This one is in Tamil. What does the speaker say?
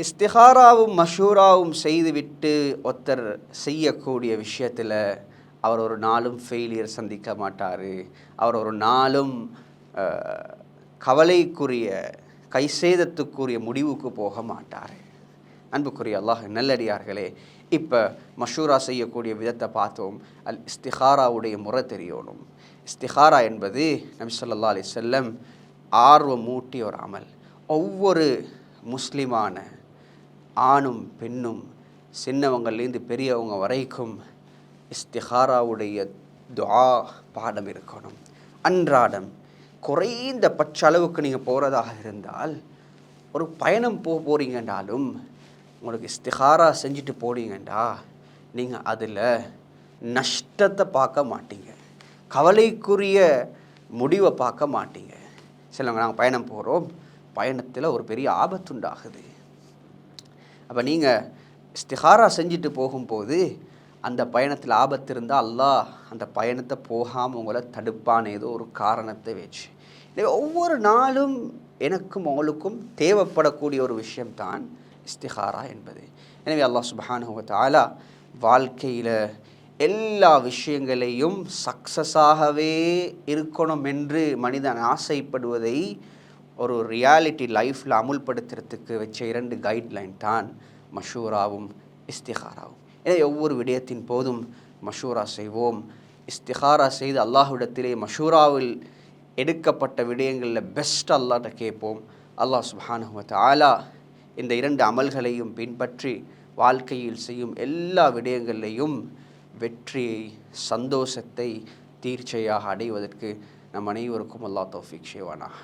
இஸ்திகாராவும் மஷூராவும் செய்துவிட்டு ஒருத்தர் செய்யக்கூடிய விஷயத்தில் அவர் ஒரு நாளும் ஃபெயிலியர் சந்திக்க மாட்டார். அவர் ஒரு நாளும் கவலைக்குரிய கைசேதத்துக்குரிய முடிவுக்கு போக மாட்டார். அன்புக்குரிய அல்லாஹ் நல்லடியார்களே, இப்போ மஷூரா செய்யக்கூடிய விதத்தை பார்த்தோம். இஸ்திகாராவுடைய முறை தெரியணும். இஸ்திகாரா என்பது நபி ஸல்லல்லாஹு அலைஹி வஸல்லம் ஆர்வமூட்டிய ஒரு அமல். ஒவ்வொரு முஸ்லிமான ஆணும் பெண்ணும் சின்னவங்கள்லேருந்து பெரியவங்க வரைக்கும் இஸ்திகாராவுடைய துஆ பாடம் இருக்கணும். அன்றாடம் குறைந்த பட்ச அளவுக்கு நீங்கள் போகிறதாக இருந்தால், ஒரு பயணம் போகிறீங்கன்றாலும் உங்களுக்கு இஸ்திகாரா செஞ்சுட்டு போனீங்கண்டா நீங்கள் அதில் நஷ்டத்தை பார்க்க மாட்டீங்க, கவலைக்குரிய முடிவை பார்க்க மாட்டீங்க. சிலவங்க நாங்கள் பயணம் போகிறோம், பயணத்தில் ஒரு பெரிய ஆபத்துண்டாகுது. அப்போ நீங்கள் இஸ்திகாரா செஞ்சுட்டு போகும்போது அந்த பயணத்தில் ஆபத்து இருந்தால் அல்லாஹ் அந்த பயணத்தை போகாமல் உங்களை தடுப்பான ஏதோ ஒரு காரணத்தை வச்சு. எனவே ஒவ்வொரு நாளும் எனக்கும் உங்களுக்கும் தேவைப்படக்கூடிய ஒரு விஷயம்தான் இஸ்திகாரா என்பது. எனவே அல்லாஹ் சுப்ஹானஹு வ தஆலா வாழ்க்கையில் எல்லா விஷயங்களையும் சக்ஸஸாகவே இருக்கணும் என்று மனிதன் ஆசைப்படுவதை ஒரு ரியாலிட்டி லைஃப்பில் அமுல்படுத்துறதுக்கு வச்ச 2 கைட்லைன் தான் மஷூராவும் இஸ்திகாராவும். எனவே ஒவ்வொரு விடயத்தின் போதும் மஷூரா செய்வோம். இஸ்திகாரா செய்து அல்லாஹ்விடத்திலே மஷூராவில் எடுக்கப்பட்ட விடயங்களில் பெஸ்ட் அல்லாஹ்ட்ட கேட்போம். அல்லாஹ் சுப்ஹானஹு வ தஆலா இந்த 2 அமல்களையும் பின்பற்றி வாழ்க்கையில் செய்யும் எல்லா விடயங்களையும் வெற்றியை, சந்தோஷத்தை தீர்ச்சையாக அடைவதற்கு நம் அனைவருக்கும் அல்லாஹ் தௌஃபீக் செய்வானாக.